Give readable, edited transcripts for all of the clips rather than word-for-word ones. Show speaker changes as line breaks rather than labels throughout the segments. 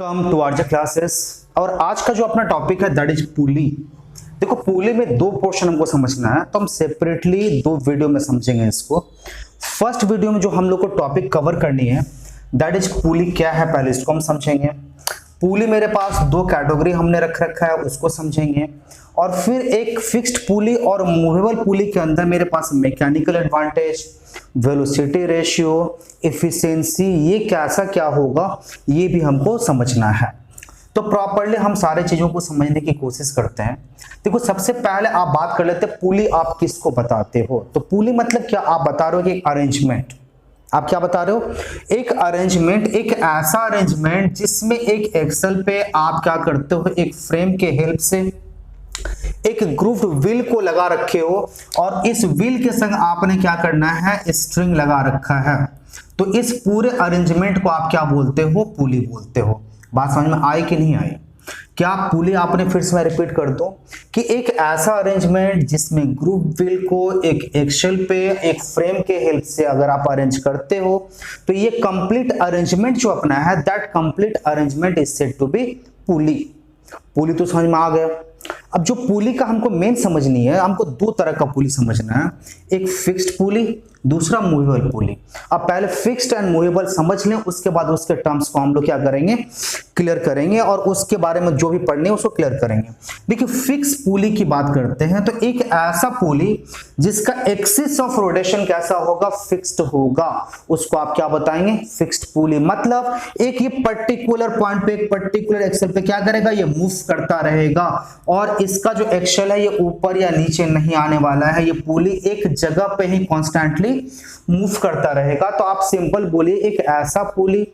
Welcome to RJ classes. और आज का जो अपना टॉपिक है दैट इज पुली। देखो पुली में दो पोर्शन हमको समझना है, तो हम सेपरेटली दो वीडियो में समझेंगे इसको। फर्स्ट वीडियो में जो हम लोग को टॉपिक कवर करनी है दैट इज पुली क्या है, पहले इसको हम समझेंगे। पुली मेरे पास दो कैटेगरी हमने रखा है, उसको समझेंगे। और फिर एक फिक्स्ड पुली और मूवेबल पुली के अंदर मेरे पास mechanical advantage, velocity ratio, efficiency, ये कैसा क्या होगा ये भी हमको समझना है। तो प्रॉपर्ली हम सारे चीजों को समझने की कोशिश करते हैं। देखो सबसे पहले आप बात कर लेते हैं पुली आप किसको बताते हो। तो पुली मतलब क्या, आप बता रहे हो कि एक अरेंजमेंट। आप क्या बता रहे हो? एक अरेंजमेंट, एक ऐसा अरेंजमेंट जिसमें एक एक्सल पे आप क्या करते हो, एक फ्रेम के हेल्प से एक ग्रुव्ड व्हील को लगा रखे हो और इस व्हील के संग आपने क्या करना है, स्ट्रिंग लगा रखा है। तो इस पूरे अरेंजमेंट को आप क्या बोलते हो, पुली बोलते हो। बात समझ में आई कि नहीं आई? क्या पुली आपने फिर से मैं रिपीट कर दूं कि एक ऐसा अरेंजमेंट जिसमें ग्रुव व्हील को एक एक्सेल पे एक फ्रेम के हेल्प से अगर आप अरेंज करते हो तो ये कंप्लीट अरेंजमेंट जो अपना है that complete arrangement is said to be pulley. Pulley तो समझ में आ गया। अब जो पुली का हमको मेन समझनी है, हमको दो तरह का पुली समझना है, एक फिक्स्ड पुली, दूसरा मूवेबल पुली। अब पहले फिक्स्ड एंड मूवेबल समझ लें, उसके बाद उसके टर्म्स को हम लोग क्या करेंगे, क्लियर करेंगे और उसके बारे में जो भी पढ़ने है उसको क्लियर करेंगे। देखिए फिक्स पुली की बात करते हैं तो एक ऐसा पुली जिसका एक्सिस ऑफ रोटेशन कैसा होगा, फिक्स्ड होगा, उसको आप क्या बताएंगे, फिक्स्ड पुली। मतलब एक ये पर्टिकुलर पॉइंट पे एक पर्टिकुलर एक्सेल पे क्या करेगा, ये मूव करता रहेगा और इसका जो एक्सेल है ये ऊपर या नीचे नहीं आने वाला है, ये पुली एक जगह पे ही कॉन्स्टेंटली मूव करता रहेगा। तो आप सिंपल बोलिए एक ऐसा पुली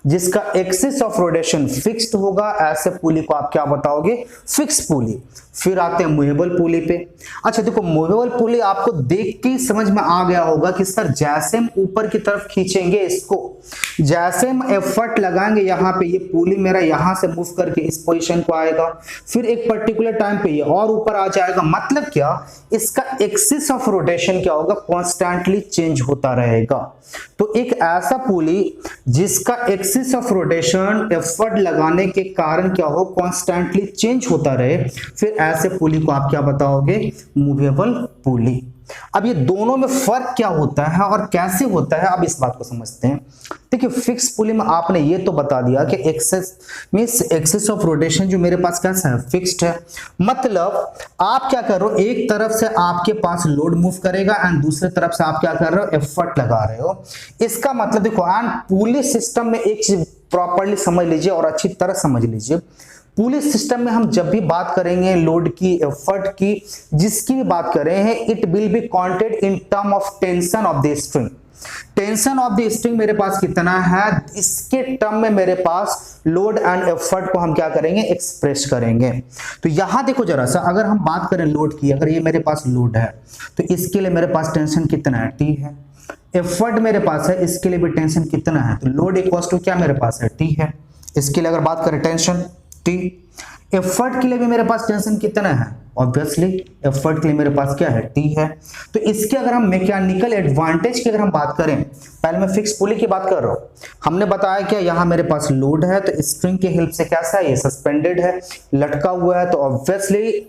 जिसका एक्सिस ऑफ रोटेशन फिक्स्ड होगा, ऐसे पुली को आप क्या बताओगे, फिक्स पुली। फिर आते हैं मूवेबल पुली पे। अच्छा देखो मूवेबल पुली आपको देख के समझ में आ गया होगा कि सर जैसे हम ऊपर की तरफ खींचेंगे इसको, जैसे हम एफर्ट लगाएंगे यहाँ पे, ये पुली मेरा यहाँ से मूव करके इस पोजीशन को आएगा, फिर एक पर्टिकुलर टाइम पे ये और ऊपर आ जाएगा। मतलब क्या, इसका एक्सिस ऑफ रोटेशन क्या होगा, कॉन्स्टेंटली चेंज होता रहेगा। तो एक ऐसा पुली जिसका एक्सिस ऑफ रोटेशन एफर्ट लगाने के कारण क्या हो, कॉन्स्टेंटली चेंज होता रहे, फिर ऐसे पुली को आप क्या बताओगे, मूवेबल पुली। अब ये दोनों में फर्क क्या होता है और कैसे होता है, अब इस बात को समझते हैं। देखिए फिक्स पुली में आपने ये तो बता दिया कि एक्सिस ऑफ रोटेशन जो मेरे पास कैसा है, फिक्स्ड है। मतलब आप क्या कर रहे हो, एक तरफ से आपके पास लोड मूव करेगा एंड दूसरी तरफ से आप क्या कर रहे हो, एफर्ट लगा रहे हो। इसका मतलब देखो एंड पुली सिस्टम में एक चीज प्रॉपर्ली समझ लीजिए और अच्छी तरह समझ लीजिए। पुली सिस्टम में हम जब भी बात करेंगे लोड की, एफर्ट की, जिसकी भी बात कर रहे हैं, it will be counted in term of tension of the string. Tension of the string मेरे पास कितना है, इसके टर्म में मेरे पास लोड एंड एफर्ट को हम क्या करेंगे, एक्सप्रेस करेंगे। तो यहां देखो जरा सा, अगर हम बात करें लोड की, अगर ये मेरे पास लोड है तो इसके लिए मेरे पास टेंशन कितना है, टी है। एफर्ट मेरे पास है, इसके लिए भी टेंशन कितना है, तो लोड इक्वल टू क्या मेरे पास है, टी है। इसके लिए अगर बात करें टेंशन टी, एफर्ट के लिए भी मेरे पास टेंशन कितना है, ऑब्वियसली एफर्ट के लिए मेरे पास क्या है, टी है। तो इसके अगर हम मैकेनिकल एडवांटेज की अगर हम बात करें, पहले मैं फिक्स पुली की बात कर रहा हूं, हमने बताया कि यहाँ मेरे पास लोड है तो स्ट्रिंग की हेल्प से कैसा है, ये सस्पेंडेड है, लटका हुआ है, तो ऑब्वियसली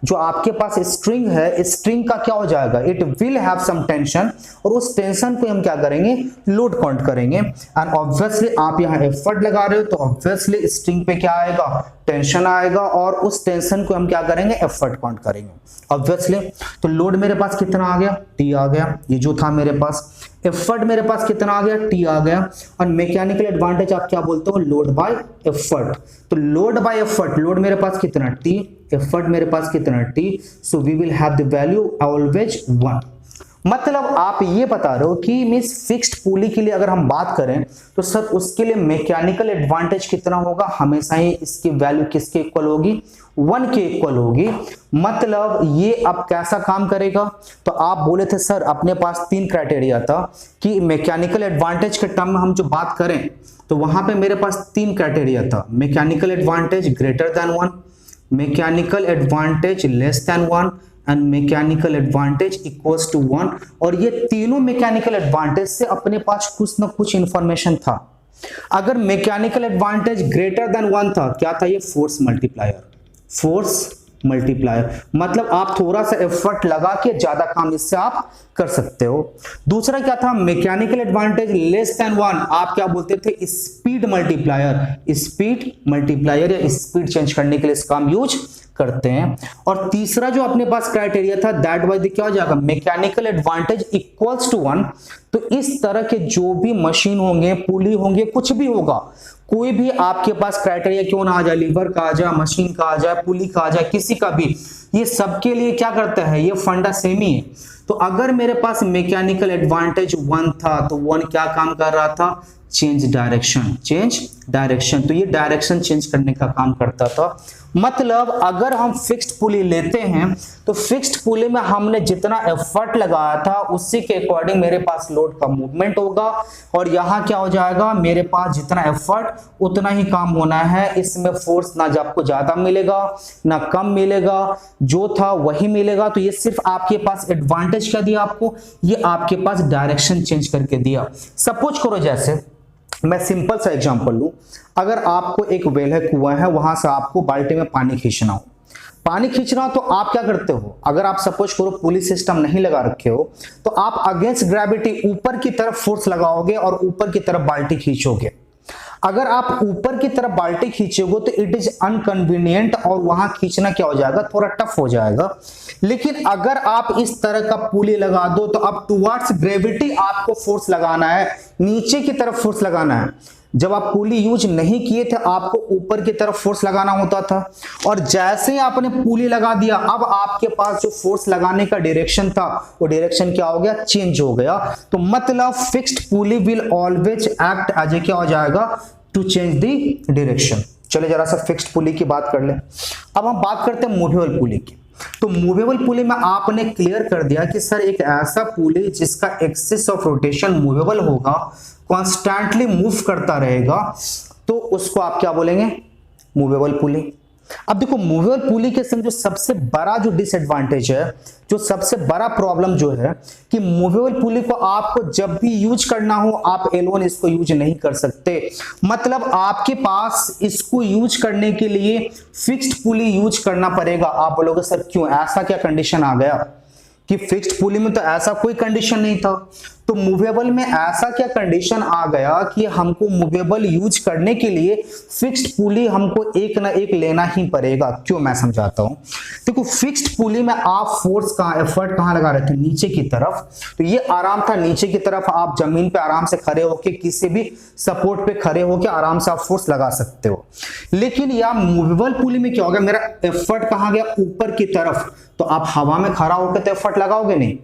जो आपके पास स्ट्रिंग है, स्ट्रिंग का क्या हो जाएगा, it will have some tension और उस टेंशन को हम क्या करेंगे, लोड काउंट करेंगे। एंड ऑब्वियसली आप यहाँ एफर्ट लगा रहे हो तो ऑब्वियसली स्ट्रिंग पे क्या आएगा, टेंशन आएगा और उस टेंशन को हम क्या करेंगे, एफर्ट काउंट करेंगे ऑब्वियसली। तो लोड मेरे पास कितना आ गया, टी आ गया, ये जो था मेरे पास। एफर्ट मेरे पास कितना आ गया, टी आ गया। और मैकेनिकल एडवांटेज आप क्या बोलते हो, लोड बाय एफर्ट। तो लोड बाय एफर्ट, लोड मेरे पास कितना, टी, एफर्ट मेरे पास कितना, T, so we will have the value always 1। मतलब आप ये बता रहे हो कि मींस फिक्स्ड पुली के लिए अगर हम बात करें तो सर उसके लिए मैकेनिकल एडवांटेज कितना होगा, हमेशा ही इसकी वैल्यू किसके इक्वल होगी, 1 के इक्वल होगी। मतलब ये अब कैसा काम करेगा, तो आप बोले थे सर अपने पास 3 क्राइटेरिया था कि मैकेनिकल एडवांटेज के टर्म में हम जो बात करें तो वहां पे मेरे पास 3 क्राइटेरिया था, mechanical advantage greater than 1, mechanical advantage less than 1 and mechanical advantage equals to 1। और ये तीनों मैकेनिकल एडवांटेज से अपने पास कुछ ना कुछ इंफॉर्मेशन था। अगर मैकेनिकल एडवांटेज ग्रेटर देन 1 था, क्या था ये? Force multiplier. फोर्स मल्टीप्लायर मतलब आप थोड़ा सा एफर्ट लगा के ज्यादा काम इससे आप कर सकते हो। दूसरा क्या था? मैकेनिकल एडवांटेज लेस देन 1, आप क्या बोलते थे? Speed multiplier. स्पीड मल्टीप्लायर या स्पीड चेंज करने के लिए इस काम यूज करते हैं। और तीसरा जो अपने पास क्राइटेरिया था दैट वाज क्या हो जाएगा? Mechanical advantage equals to 1। तो इस तरह के जो भी मशीन होंगे, पुली होंगे, कुछ भी होगा, कोई भी आपके पास क्राइटेरिया क्यों ना आ जाए, लीवर का आ जाए, मशीन का आ जाए, पुली का आ जाए, किसी का भी, ये सबके लिए क्या करता है? ये फंडा सेम ही है। तो अगर मेरे पास मैकेनिकल एडवांटेज 1 था तो 1 क्या काम कर रहा था? Change direction. चेंज डायरेक्शन, तो ये डायरेक्शन चेंज करने का काम करता था। मतलब अगर हम फिक्स्ड पुली लेते हैं तो फिक्स्ड पुली में हमने जितना एफर्ट लगाया था उसी के अकॉर्डिंग मेरे पास लोड का मूवमेंट होगा, और यहां क्या हो जाएगा? मेरे पास जितना एफर्ट उतना ही काम होना है। इसमें फोर्स ना आपको ज्यादा मिलेगा ना कम मिलेगा, जो था वही मिलेगा। तो ये सिर्फ आपके पास एडवांटेज क्या दिया आपको? ये आपके पास डायरेक्शन चेंज करके दिया। सपोज करो जैसे मैं सिंपल सा एग्जांपल लूं, अगर आपको एक वेल है, कुआं है, वहां से आपको बाल्टी में पानी खींचना हो, तो आप क्या करते हो? अगर आप सपोज करो पुली सिस्टम नहीं लगा रखे हो तो आप अगेंस्ट ग्रेविटी ऊपर की तरफ फोर्स लगाओगे और ऊपर की तरफ बाल्टी खींचोगे। अगर आप ऊपर की तरफ बाल्टी खींचोगे तो इट इज अनकन्वीनियंट और वहां खींचना क्या हो जाएगा? थोड़ा टफ हो जाएगा। लेकिन अगर आप इस तरह का पुली लगा दो तो अब टुवर्ड्स ग्रेविटी आपको फोर्स लगाना है, नीचे की तरफ फोर्स लगाना है। जब आप पुली यूज नहीं किए थे आपको ऊपर की तरफ फोर्स लगाना होता था, और जैसे ही आपने पुली लगा दिया अब आपके पास जो फोर्स लगाने का डायरेक्शन था वो डायरेक्शन क्या हो गया? चेंज हो गया। तो मतलब fixed pulley will always act as a क्या हो जाएगा? To change the direction. चलिए जरा सा फिक्स्ड पुली की बात कर ले। अब हम बात करते हैं मूवेबल पुली की। तो मूवेबल पुली में आपने क्लियर कर दिया कि सर एक ऐसा पुली जिसका एक्सिस ऑफ रोटेशन मूवेबल होगा, कॉन्स्टेंटली मूव करता रहेगा, तो उसको आप क्या बोलेंगे? Movable pulley. अब देखो मूवेबल पुली के संग जो सबसे बड़ा जो डिसएडवांटेज है, जो सबसे बड़ा प्रॉब्लम जो है कि मूवेबल पुली को आपको जब भी यूज करना हो आप एलोन इसको यूज नहीं कर सकते। मतलब आपके पास इसको यूज करने के लिए फिक्स्ड पुली यूज करना पड़ेगा। आप बोलोगे सर क्यों, ऐसा क्या कंडीशन आ गया कि फिक्स्ड पुली में तो ऐसा कोई कंडीशन नहीं था? तो मूवेबल में ऐसा क्या कंडीशन आ गया कि हमको मूवेबल यूज करने के लिए फिक्स्ड पुली हमको एक ना एक लेना ही पड़ेगा। क्यों, मैं समझाता हूं। देखो फिक्स्ड पुली में आप फोर्स का एफर्ट कहां लगा रहे थे? नीचे की तरफ। तो ये आराम था, नीचे की तरफ आप जमीन पे आराम से खड़े होके किसी भी सपोर्ट पे खड़े होके आराम से आप फोर्स लगा सकते हो। लेकिन या मूवेबल पुली में क्या होगा? मेरा एफर्ट कहां गया? ऊपर की तरफ। तो आप हवा में खड़ा होकर तो एफर्ट लगाओगे नहीं,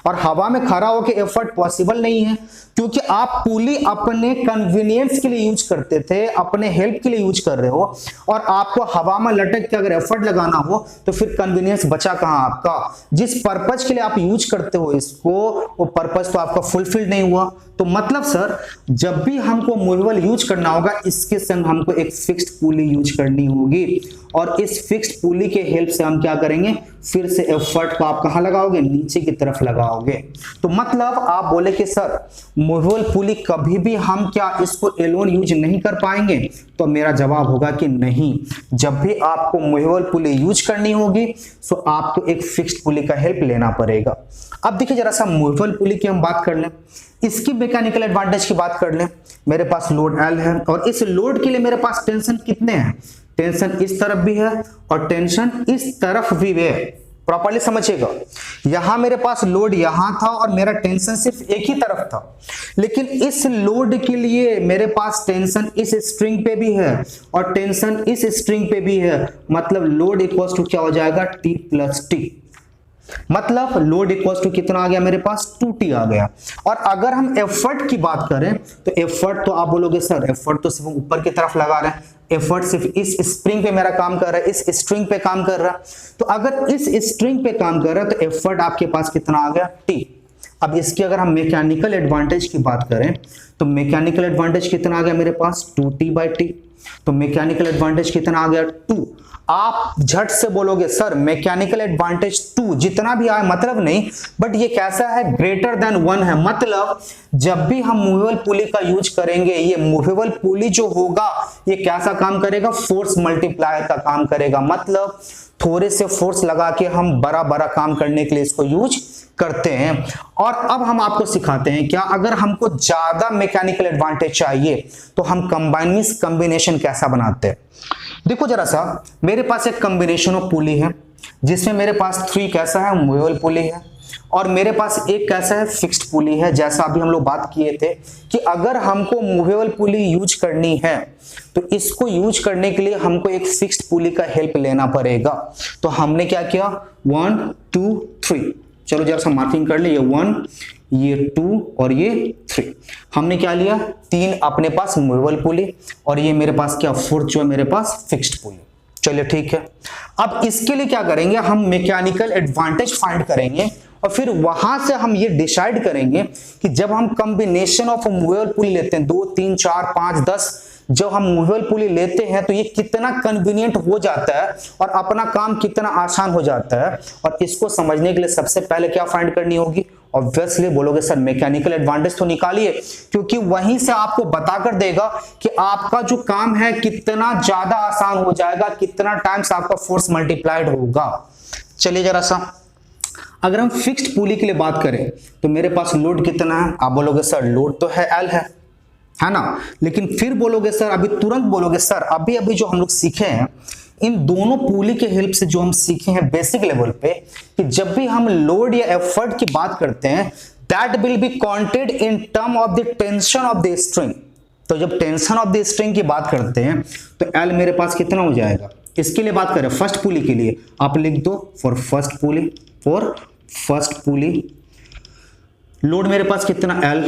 और हवा में खड़ा होकर एफर्ट पॉसिबल नहीं है, क्योंकि आप पुली अपने कन्वीनियंस के लिए यूज करते थे, अपने हेल्प के लिए यूज कर रहे हो, और आपको हवा में लटक के अगर एफर्ट लगाना हो तो फिर कन्वीनियंस बचा कहां आपका? जिस पर्पज के लिए आप यूज करते हो इसको, वो पर्पज तो आपका फुलफिल नहीं हुआ। तो मतलब सर जब भी हमको मूवेबल यूज करना होगा इसके संग हमको एक फिक्स्ड पुली यूज करनी होगी, और इस फिक्स्ड पुली के हेल्प से हम क्या करेंगे? फिर से एफर्ट को आप कहां लगाओगे? नीचे की तरफ लगाओगे। तो मतलब आप बोले कि सर मूवेबल पुली कभी भी हम क्या इसको एलोन यूज नहीं कर पाएंगे? तो मेरा जवाब होगा कि नहीं। जब भी आपको मूवेबल पुली यूज करनी होगी तो आपको एक फिक्स्ड पुली का हेल्प लेना पड़ेगा। अब देखिए जरा सा मूवेबल पुली की हम बात कर लें, इसकी मैकेनिकल एडवांटेज की बात कर लें। मेरे पास लोड L है और इस लोड के लिए मेरे पास टेंशन कितने हैं? टेंशन इस तरफ भी है और टेंशन इस तरफ भी है। प्रॉपर्ली समझिएगा, यहां मेरे पास लोड यहां था और मेरा टेंशन सिर्फ एक ही तरफ था, लेकिन इस लोड के लिए मेरे पास टेंशन इस स्ट्रिंग पे भी है और टेंशन इस स्ट्रिंग पे भी है। मतलब लोड इक्वल्स टू क्या हो जाएगा? T plus T। मतलब लोड इक्वल्स टू कितना आ गया मेरे पास? 2T आ गया। और अगर हम एफर्ट की बात करें तो एफर्ट तो आप बोलोगे सर एफर्ट तो सिर्फ ऊपर की तरफ लगा रहे हैं, एफर्ट सिर्फ इस स्प्रिंग पे मेरा काम कर रहा है, इस स्ट्रिंग पे काम कर रहा है। तो अगर इस स्ट्रिंग पे काम कर रहा है तो एफर्ट आपके पास कितना आ गया? T। अब इसकी अगर हम मैकेनिकल एडवांटेज की बात करें तो मैकेनिकल एडवांटेज कितना आ गया मेरे पास? 2T/T। तो मैकेनिकल एडवांटेज कितना आ गया 2। आप झट से बोलोगे सर मैकेनिकल एडवांटेज 2 जितना भी आए मतलब नहीं, बट ये कैसा है, ग्रेटर देन 1 है। मतलब जब भी हम मूवेबल पुली का यूज करेंगे, ये मूवेबल पुली जो होगा ये कैसा काम करेगा, फोर्स मल्टीप्लायर का काम करेगा। मतलब थोड़े से फोर्स लगा के हम बड़ा बड़ा काम करने के लिए इसको यूज करते हैं। और अब हम आपको सिखाते हैं क्या, अगर हमको ज्यादा मैकेनिकल एडवांटेज चाहिए तो हम कंबाइन मींस कॉम्बिनेशन कैसा बनाते हैं। देखो जरा सा, मेरे पास एक कॉम्बिनेशन ऑफ पुली है जिसमें मेरे पास 3 कैसा है, मूवेबल पुली है, और मेरे पास एक कैसा है, फिक्स्ड पुली है। जैसा अभी हम लोग बात किए थे कि अगर हमको मूवेबल पुली यूज करनी है तो इसको यूज करने के लिए हमको एक फिक्स्ड पुली का हेल्प लेना पड़ेगा। तो हमने क्या किया, 1 2 3, चलो जरा सा मार्किंग कर ले, ये 1 ये 2 और ये 3। हमने क्या लिया, 3 अपने पास मूवेबल पुली और ये मेरे पास क्या, 4 जो है मेरे पास फिक्स्ड पुली। चलिए ठीक है, अब इसके लिए क्या करेंगे, हम मैकेनिकल एडवांटेज फाइंड करेंगे और फिर वहां से हम ये डिसाइड करेंगे कि जब हम कॉम्बिनेशन ऑफ मूवेबल पुली लेते हैं 2 3 4 5 10, जब हम मूवेबल पुली लेते हैं तो ये कितना कन्वीनियंट हो जाता है और अपना काम कितना आसान हो जाता है। और इसको समझने के लिए सबसे पहले क्या फाइंड करनी होगी, ऑब्वियसली बोलोगे सर मैकेनिकल एडवांटेज तो निकालिए, क्योंकि वहीं से आपको बताकर देगा कि आपका जो काम है कितना ज्यादा आसान हो जाएगा, कितना टाइम्स आपका फोर्स मल्टीप्लाइड होगा। चलिए जरा सा, अगर हम फिक्स्ड पुली के लिए बात करें तो मेरे पास लोड कितना है, आप बोलोगे सर लोड तो है L है ना, लेकिन फिर बोलोगे सर, अभी तुरंत बोलोगे सर अभी अभी जो हम लोग सीखे हैं इन दोनों पुली के हेल्प से जो हम सीखे हैं बेसिक लेवल पे, कि जब भी हम लोड या एफर्ट की बात करते हैं that will be counted in term of the tension of the string. तो जब टेंशन ऑफ द स्ट्रिंग की बात करते हैं तो L मेरे पास कितना हो जाएगा। इसके लिए बात करें फर्स्ट पुली के लिए, आप लिख दो फॉर फर्स्ट पुली लोड मेरे पास कितना L,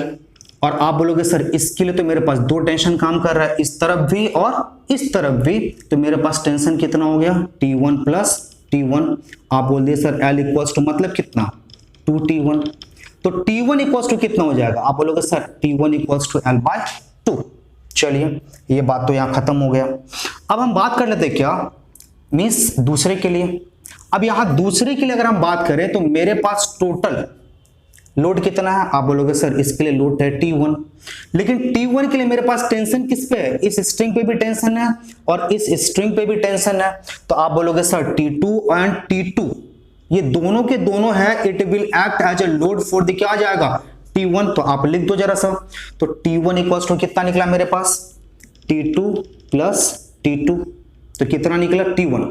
और आप बोलोगे सर इसके लिए तो मेरे पास 2 टेंशन काम कर रहा है, इस तरफ भी और इस तरफ भी, तो मेरे पास टेंशन कितना हो गया T1 प्लस T1। आप बोल दिए सर L इक्वल्स टू मतलब कितना 2T1, तो T1 इक्वल्स टू कितना हो जाएगा, आप बोलोगे sir T1 equals to L/2। चलिए ये बात तो यहां खत्म हो गया। अब हम बात कर लेते हैं क्या, मींस दूसरे के लिए। अब यहां दूसरे के लिए अगर हम बात करें तो मेरे पास टोटल लोड कितना है, आप बोलोगे सर इसके लिए लोड है T1, लेकिन T1 के लिए मेरे पास टेंशन किस पे है, इस स्ट्रिंग पे भी टेंशन है और इस स्ट्रिंग पे भी टेंशन है। तो आप बोलोगे सर T2 एंड T2 ये दोनों के दोनों है, it will act as a load for the क्या आ जाएगा T1। तो आप लिख दो जरा सा, तो T1 इक्वल्स टू कितना निकला मेरे पास T2 प्लस T2, तो कितना निकला T1।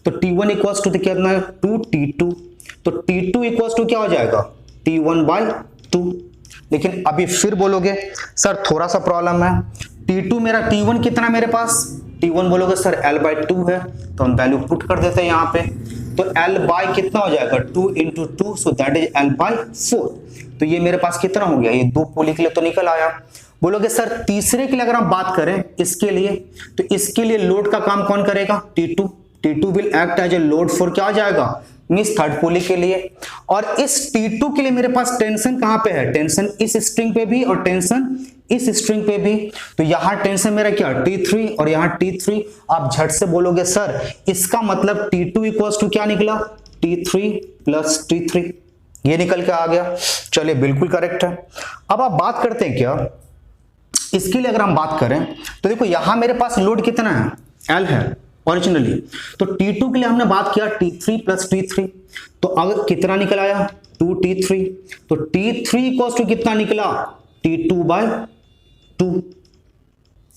तो T1 इक्वल्स टू कितना है 2T2, तो T2 इक्वल्स टू क्या हो जाएगा T1/2। लेकिन अभी फिर बोलोगे सर थोड़ा सा प्रॉब्लम है, T2 मेरा T1 कितना मेरे पास, T1 बोलोगे सर L/2 है, तो हम वैल्यू पुट कर देते हैं यहाँ पे, तो L बाय कितना हो जाएगा 2 × 2, सो दैट इज L/4। तो ये मेरे पास कितना हो गया, ये 2 पुली के लिए तो निकल आया। बोलोगे सर तीसरे के लिए अगर हम बात करें इसके लिए, तो इसके लिए लोड का काम कौन करेगा T2 will act as a load for क्या आ जाएगा मींस थर्ड पुली के लिए। और इस T2 के लिए मेरे पास टेंशन कहां पे है, टेंशन इस स्ट्रिंग पे भी और टेंशन इस स्ट्रिंग पे भी, तो यहां टेंशन मेरा क्या T3 और यहां T3। आप झट से बोलोगे सर इसका मतलब T2 इक्वल्स टू क्या निकला T3 प्लस T3, ये निकल के आ गया। चलिए बिल्कुल करेक्ट है। अब आप बात करते हैं क्या, इसके लिए अगर हम बात करें तो देखो यहां मेरे पास लोड कितना है L है ओरिजिनली, तो T2 के लिए हमने बात किया T3 प्लस T3, तो अगर कितना निकल आया 2T3, तो T3 इक्वल्स टू कितना निकला T2/2,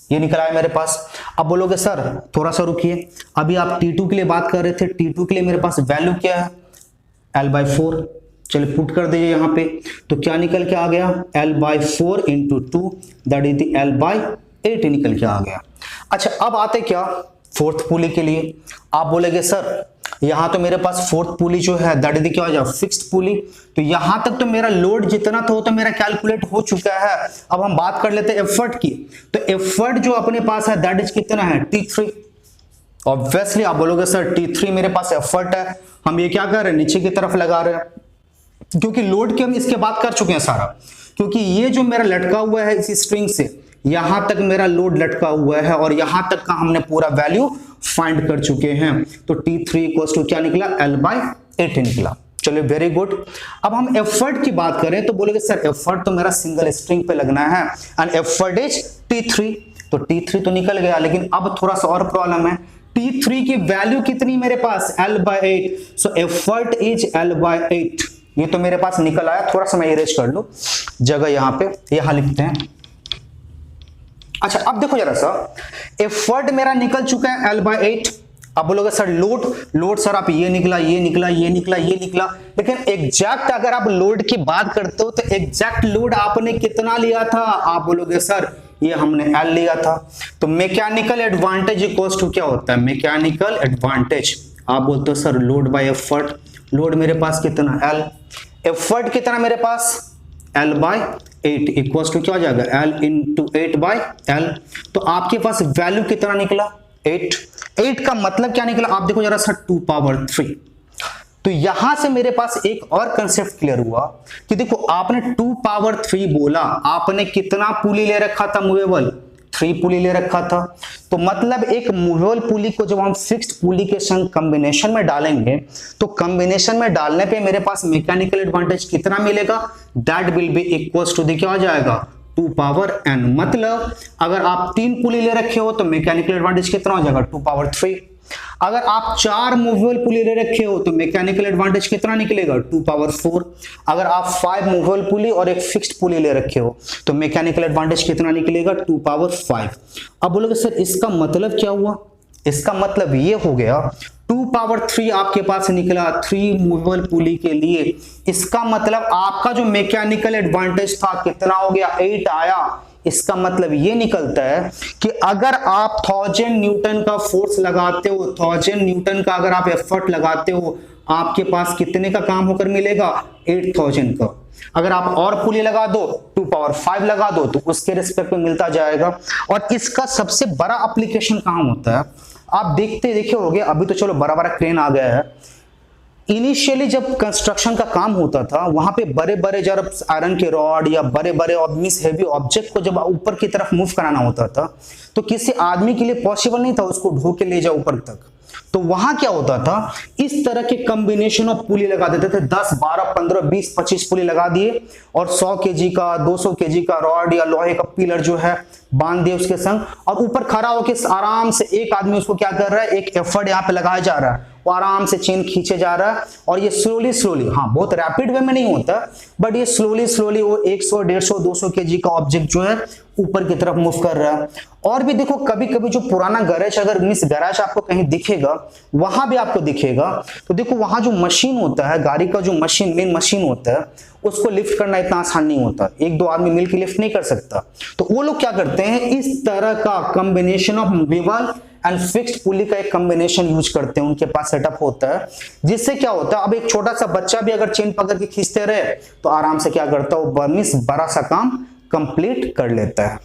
ये निकला है मेरे पास। अब बोलोगे सर थोड़ा सा रुकिए, अभी आप T2 के लिए बात कर रहे थे, T2 के लिए मेरे पास वैल्यू क्या है L/4, चलिए पुट कर दीजिए यहाँ पे, तो क्या निकल के आ गया L/4 × 2 that is the L/8 निकल के आ गया। अच्छा अब आते क्या फोर्थ पुली के लिए, आप बोलेंगे सर यहां तो मेरे पास फोर्थ पुली जो है दैट इज क्या हो जाए फिक्स्ड पुली, तो यहां तक तो मेरा लोड जितना था वो तो मेरा कैलकुलेट हो चुका है। अब हम बात कर लेते हैं एफर्ट की, तो एफर्ट जो अपने पास है दैट इज कितना है T3। ऑब्वियसली आप बोलोगे सर T3 मेरे पास एफर्ट है, हम ये क्या कर रहे हैं नीचे की तरफ लगा रहे हैं, क्योंकि लोड की हम इसके बात कर चुके हैं सारा, क्योंकि ये जो मेरा लटका हुआ है इसी स्ट्रिंग से यहां तक मेरा लोड लटका हुआ है और यहां तक का हमने पूरा वैल्यू फाइंड कर चुके हैं। तो T3 इक्वल्स टू क्या निकला, L/8 निकला। चलिए वेरी गुड। अब हम एफर्ट की बात करें तो बोलोगे सर एफर्ट तो मेरा सिंगल स्ट्रिंग पे लगना है एंड एफर्ट इज T3, तो T3 तो निकल गया, लेकिन अब थोड़ा सा और प्रॉब्लम है। T3 की वैल्यू कितनी मेरे पास, L/8, so effort is L/8। ये तो मेरे पास निकल आया, थोड़ा सा मैं इरेज कर लूं जगह, यहां पे यहां लिखते हैं। अच्छा अब देखो जरा सा, एफर्ट मेरा निकल चुका है L/8। अब बोलोगे सर लोड सर आप ये निकला, ये निकला, ये निकला, ये निकला, लेकिन एग्जैक्ट अगर आप लोड की बात करते हो तो एग्जैक्ट लोड आपने कितना लिया था, आप बोलोगे सर ये हमने L लिया था। तो मैकेनिकल एडवांटेज इक्वल्स टू क्या होता है, मैकेनिकल एडवांटेज, आप बोलते हो sir load by effort, load मेरे पास कितना L, एफर्ट कितना मेरे पास L/8 इक्वल्स टू क्या हो जाएगा, L इंटू 8/L। तो आपके पास वैल्यू कितना निकला 8 का मतलब क्या निकला, आप देखो जरा सा 2⁻3। तो यहां से मेरे पास एक और कंसेप्ट क्लियर हुआ कि देखो आपने 2⁻3 बोला, आपने कितना पुली ले रखा था मूवेबल, 3 पुली ले रखा था। तो मतलब एक मूवेबल पुली को जब हम फिक्स्ड पुली के संग कॉम्बिनेशन में डालेंगे तो कॉम्बिनेशन में डालने पे मेरे पास मैकेनिकल एडवांटेज कितना मिलेगा, that will be equals to क्या हो जाएगा 2⁻n। मतलब अगर आप 3 पुली ले रखे हो तो मैकेनिकल एडवांटेज कितना हो जाएगा 2⁻3। अगर आप 4 मूवेबल पुली ले रखे हो तो मैकेनिकल एडवांटेज कितना निकलेगा 2⁻4। अगर आप 5 मूवेबल पुली और एक फिक्स्ड पुली ले रखे हो तो मैकेनिकल एडवांटेज कितना निकलेगा 2⁻5। अब बोलोगे सर इसका मतलब क्या हुआ, इसका मतलब ये हो गया 2⁻3 आपके पास निकला 3 मूवेबल पुली के लिए, इसका मतलब आपका जो मैकेनिकल एडवांटेज था कितना हो गया 8 आया। इसका मतलब ये निकलता है कि अगर आप 1000 न्यूटन का फोर्स लगाते हो, 1000 न्यूटन का अगर आप एफर्ट लगाते हो, आपके पास कितने का काम होकर मिलेगा 8000 का। अगर आप और पुली लगा दो 2⁻5 लगा दो तो उसके रिस्पेक्ट में मिलता जाएगा। और इसका सबसे बड़ा एप्लीकेशन कहां होता है, आप देखे होगे, अभी तो चलो बड़ा बड़ा क्रेन आ गया है, इनिशियली जब कंस्ट्रक्शन का काम होता था वहां पे बड़े बड़े जब आयरन के रॉड या बड़े बड़े हैवी ऑब्जेक्ट को जब ऊपर की तरफ मूव कराना होता था तो किसी आदमी के लिए पॉसिबल नहीं था उसको ढो के ले जाओ ऊपर तक। तो वहां क्या होता था, इस तरह के कॉम्बिनेशन ऑफ पुली लगा देते थे, 10 12 15 20 25 पुली लगा दिए और 100 केजी का 200 केजी का रॉड या लोहे का पिलर जो है बांध दिए उसके संग, और ऊपर खड़ा होकर आराम से एक आदमी उसको क्या कर रहा है, एक एफर्ट यहाँ पे लगाया जा रहा है, वो आराम से चेन खींचे जा रहा है और ये स्लोली, हाँ बहुत रैपिड वे में नहीं होता बट ये स्लोली वो 100 150 200 केजी का ऑब्जेक्ट जो है ऊपर की तरफ मूव कर रहा है। और भी देखो कभी कभी जो पुराना गैरेज, अगर मिस गैरेज आपको कहीं दिखेगा वहां भी आपको दिखेगा, तो देखो वहां जो मशीन होता है, गाड़ी का जो मशीन मेन मशीन होता है, उसको लिफ्ट करना इतना आसान नहीं होता, 1-2 आदमी मिलकर लिफ्ट नहीं कर सकता। तो वो लोग क्या करते हैं, इस तरह का combination of movable and fixed pulley का एक कॉम्बिनेशन यूज करते हैं, उनके पास सेटअप होता है, जिससे क्या होता है अब एक छोटा सा बच्चा भी अगर चेन पकड़ के खींचते रहे तो आराम से क्या करता है वो बड़ा सा काम कंप्लीट कर लेता है।